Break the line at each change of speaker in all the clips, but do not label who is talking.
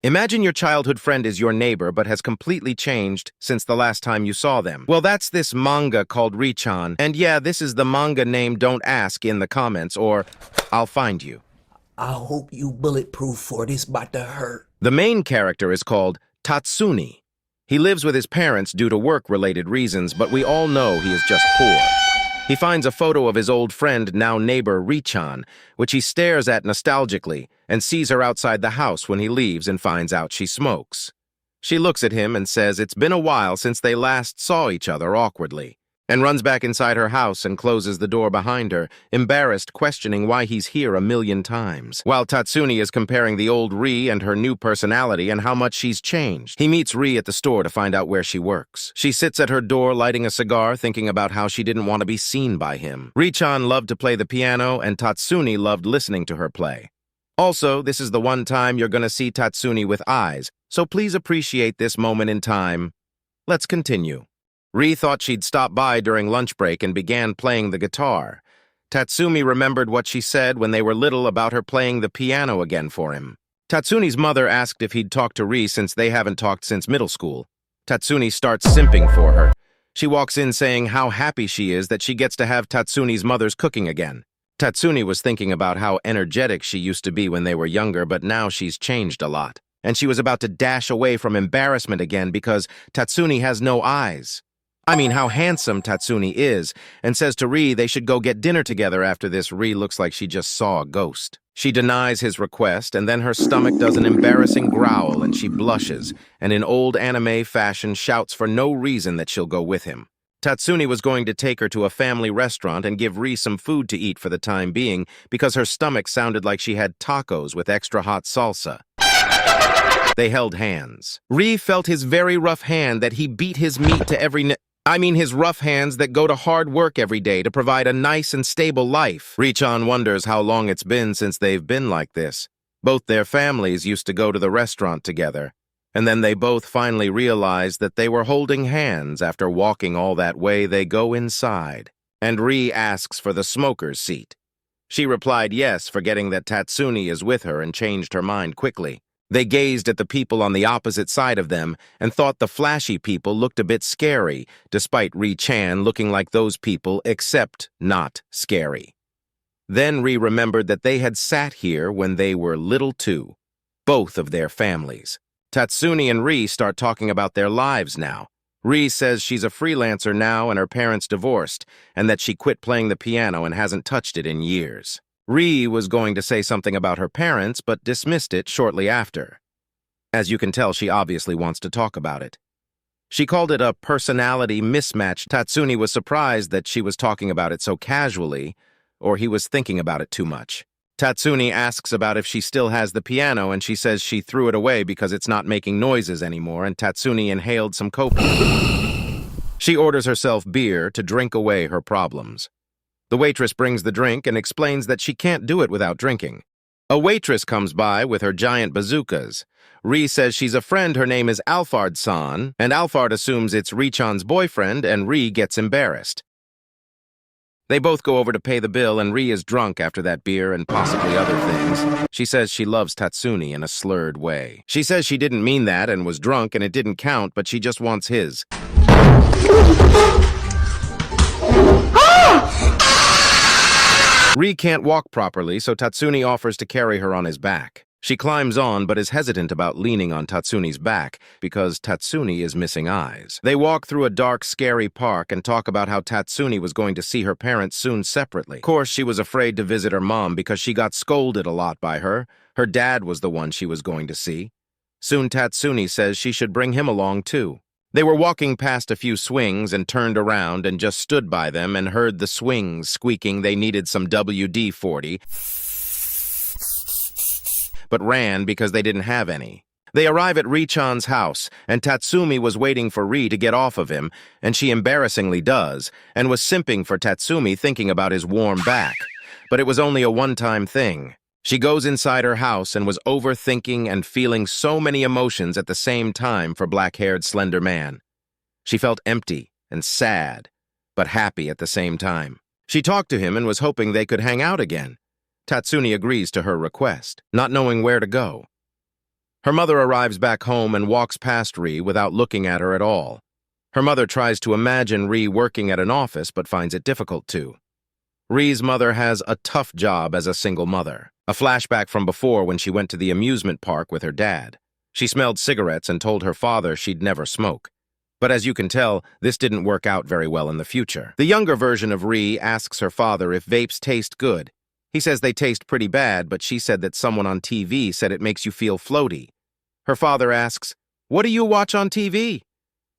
Imagine your childhood friend is your neighbor but has completely changed since the last time you saw them. Well, that's this manga called Richan, and yeah, this is the manga name Don't Ask in the comments, or I'll find you.
I hope you bulletproof for this about to hurt.
The main character is called Tatsuni. He lives with his parents due to work-related reasons, but we all know he is just poor. He finds a photo of his old friend, now neighbor Richan, which he stares at nostalgically and sees her outside the house when he leaves and finds out she smokes. She looks at him and says it's been a while since they last saw each other awkwardly, and runs back inside her house and closes the door behind her, embarrassed, questioning why he's here a million times. While Tatsuni is comparing the old Ri and her new personality and how much she's changed. He meets Ri at the store to find out where she works. She sits at her door lighting a cigar, thinking about how she didn't want to be seen by him. Richan loved to play the piano, and Tatsuni loved listening to her play. Also, this is the one time you're gonna see Tatsuni with eyes, so please appreciate this moment in time. Let's continue. Ri thought she'd stop by during lunch break and began playing the guitar. Tatsumi remembered what she said when they were little about her playing the piano again for him. Tatsuni's mother asked if he'd talked to Ri since they haven't talked since middle school. Tatsuni starts simping for her. She walks in saying how happy she is that she gets to have Tatsuni's mother's cooking again. Tatsuni was thinking about how energetic she used to be when they were younger, but now she's changed a lot. And she was about to dash away from embarrassment again because Tatsuni has no eyes. I mean, how handsome Tatsuni is, and says to Ri they should go get dinner together after this. Ri looks like she just saw a ghost. She denies his request, and then her stomach does an embarrassing growl, and she blushes, and in old anime fashion shouts for no reason that she'll go with him. Tatsuni was going to take her to a family restaurant and give Ri some food to eat for the time being because her stomach sounded like she had tacos with extra hot salsa. They held hands. Ri felt his very rough hand that he beat his meat to his rough hands that go to hard work every day to provide a nice and stable life. Richan wonders how long it's been since they've been like this. Both their families used to go to the restaurant together, and then they both finally realized that they were holding hands after walking all that way. They go inside, and Ri asks for the smoker's seat. She replied yes, forgetting that Tatsuni is with her, and changed her mind quickly. They gazed at the people on the opposite side of them and thought the flashy people looked a bit scary, despite Ri-chan looking like those people, except not scary. Then Ri remembered that they had sat here when they were little too, both of their families. Tatsuni and Ri start talking about their lives now. Ri says she's a freelancer now and her parents divorced, and that she quit playing the piano and hasn't touched it in years. Ri was going to say something about her parents, but dismissed it shortly after. As you can tell, she obviously wants to talk about it. She called it a personality mismatch. Tatsuni was surprised that she was talking about it so casually, or he was thinking about it too much. Tatsuni asks about if she still has the piano, and she says she threw it away because it's not making noises anymore, and Tatsuni inhaled some cocaine. She orders herself beer to drink away her problems. The waitress brings the drink and explains that she can't do it without drinking. A waitress comes by with her giant bazookas. Ri says she's a friend, her name is Alphard-san, and Alphard assumes it's Richan's boyfriend, and Ri gets embarrassed. They both go over to pay the bill, and Ri is drunk after that beer and possibly other things. She says she loves Tatsuni in a slurred way. She says she didn't mean that and was drunk and it didn't count, but she just wants his. Ri can't walk properly, so Tatsuni offers to carry her on his back. She climbs on, but is hesitant about leaning on Tatsuni's back because Tatsuni is missing eyes. They walk through a dark, scary park and talk about how Tatsuni was going to see her parents soon separately. Of course, she was afraid to visit her mom because she got scolded a lot by her. Her dad was the one she was going to see. Soon Tatsuni says she should bring him along too. They were walking past a few swings and turned around and just stood by them and heard the swings squeaking they needed some WD-40, but ran because they didn't have any. They arrive at Richan's house, and Tatsumi was waiting for Ri to get off of him, and she embarrassingly does, and was simping for Tatsumi, thinking about his warm back. But it was only a one-time thing. She goes inside her house and was overthinking and feeling so many emotions at the same time for black-haired slender man. She felt empty and sad, but happy at the same time. She talked to him and was hoping they could hang out again. Tatsuni agrees to her request, not knowing where to go. Her mother arrives back home and walks past Ri without looking at her at all. Her mother tries to imagine Ri working at an office but finds it difficult to. Ri's mother has a tough job as a single mother. A flashback from before when she went to the amusement park with her dad. She smelled cigarettes and told her father she'd never smoke. But as you can tell, this didn't work out very well in the future. The younger version of Ri asks her father if vapes taste good. He says they taste pretty bad, but she said that someone on TV said it makes you feel floaty. Her father asks, "What do you watch on TV?"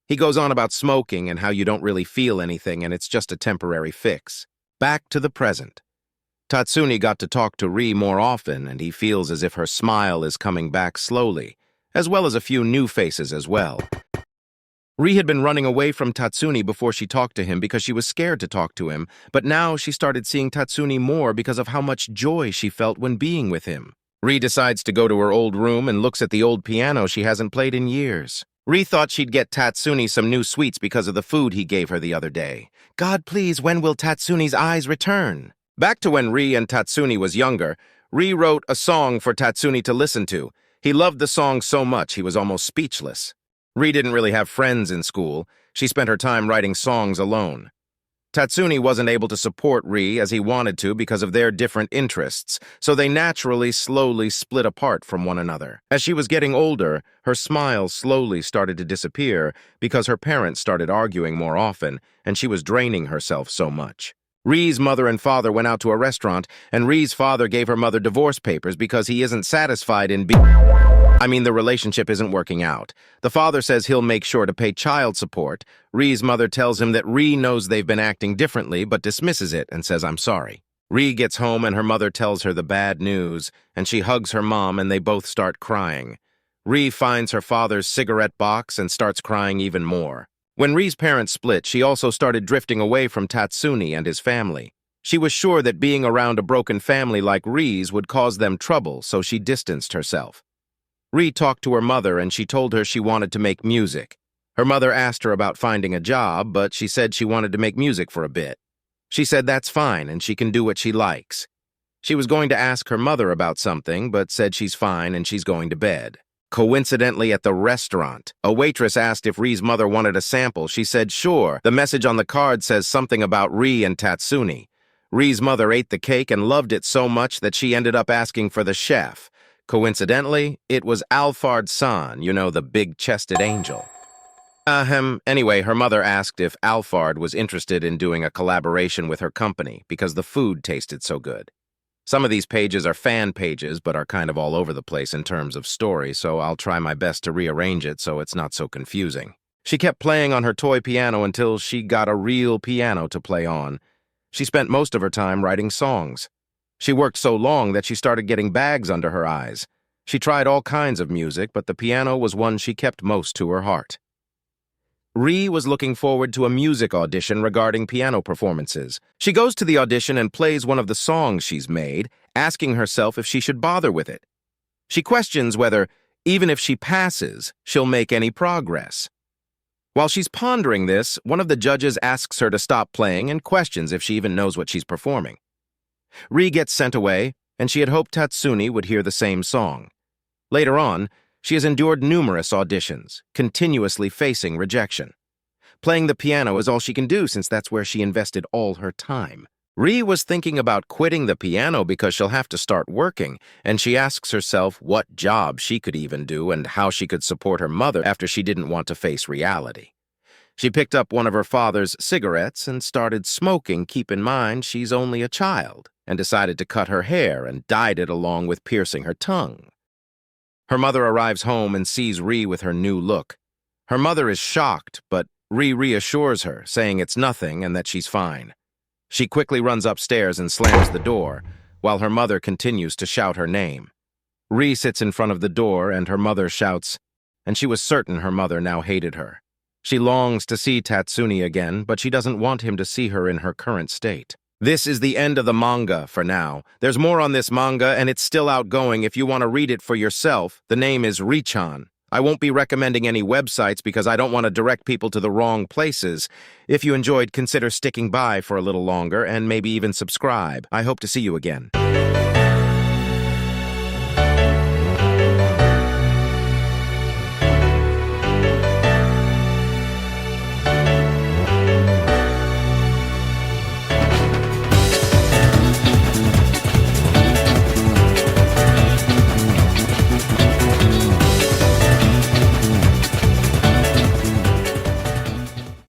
He goes on about smoking and how you don't really feel anything and it's just a temporary fix. Back to the present. Tatsumi got to talk to Ri more often, and he feels as if her smile is coming back slowly, as well as a few new faces as well. Ri had been running away from Tatsumi before she talked to him because she was scared to talk to him, but now she started seeing Tatsumi more because of how much joy she felt when being with him. Ri decides to go to her old room and looks at the old piano she hasn't played in years. Ri thought she'd get Tatsumi some new sweets because of the food he gave her the other day. God, please, when will Tatsumi's eyes return? Back to when Ri and Tatsumi was younger, Ri wrote a song for Tatsumi to listen to. He loved the song so much he was almost speechless. Ri didn't really have friends in school. She spent her time writing songs alone. Tatsumi wasn't able to support Ri as he wanted to because of their different interests, so they naturally slowly split apart from one another. As she was getting older, her smile slowly started to disappear because her parents started arguing more often, and she was draining herself so much. Ri's mother and father went out to a restaurant, and Ri's father gave her mother divorce papers because he isn't satisfied in the relationship isn't working out. The father says he'll make sure to pay child support. Ri's mother tells him that Ri knows they've been acting differently, but dismisses it and says, "I'm sorry." Ri gets home and her mother tells her the bad news, and she hugs her mom and they both start crying. Ri finds her father's cigarette box and starts crying even more. When Ri's parents split, she also started drifting away from Tatsumi and his family. She was sure that being around a broken family like Ri's would cause them trouble, so she distanced herself. Ri talked to her mother and she told her she wanted to make music. Her mother asked her about finding a job, but she said she wanted to make music for a bit. She said that's fine and she can do what she likes. She was going to ask her mother about something, but said she's fine and she's going to bed. Coincidentally, at the restaurant, a waitress asked if Ri's mother wanted a sample. She said sure. The message on the card says something about Ri and Tatsumi. Ri's mother ate the cake and loved it so much that she ended up asking for the chef. Coincidentally, it was Alphard-san, you know, the big-chested angel. Anyway, her mother asked if Alphard was interested in doing a collaboration with her company because the food tasted so good. Some of these pages are fan pages, but are kind of all over the place in terms of story, so I'll try my best to rearrange it so it's not so confusing. She kept playing on her toy piano until she got a real piano to play on. She spent most of her time writing songs. She worked so long that she started getting bags under her eyes. She tried all kinds of music, but the piano was one she kept most to her heart. Ri was looking forward to a music audition regarding piano performances. She goes to the audition and plays one of the songs she's made, asking herself if she should bother with it. She questions whether, even if she passes, she'll make any progress. While she's pondering this, one of the judges asks her to stop playing and questions if she even knows what she's performing. Ri gets sent away, and she had hoped Tatsumi would hear the same song. Later on, she has endured numerous auditions, continuously facing rejection. Playing the piano is all she can do since that's where she invested all her time. Ri was thinking about quitting the piano because she'll have to start working, and she asks herself what job she could even do and how she could support her mother after she didn't want to face reality. She picked up one of her father's cigarettes and started smoking. Keep in mind, she's only a child, and decided to cut her hair and dyed it along with piercing her tongue. Her mother arrives home and sees Ri with her new look. Her mother is shocked, but Ri reassures her, saying it's nothing and that she's fine. She quickly runs upstairs and slams the door, while her mother continues to shout her name. Ri sits in front of the door and her mother shouts, and she was certain her mother now hated her. She longs to see Tatsumi again, but she doesn't want him to see her in her current state. This is the end of the manga for now. There's more on this manga, and it's still outgoing if you want to read it for yourself. The name is Richan. I won't be recommending any websites because I don't want to direct people to the wrong places. If you enjoyed, consider sticking by for a little longer and maybe even subscribe. I hope to see you again.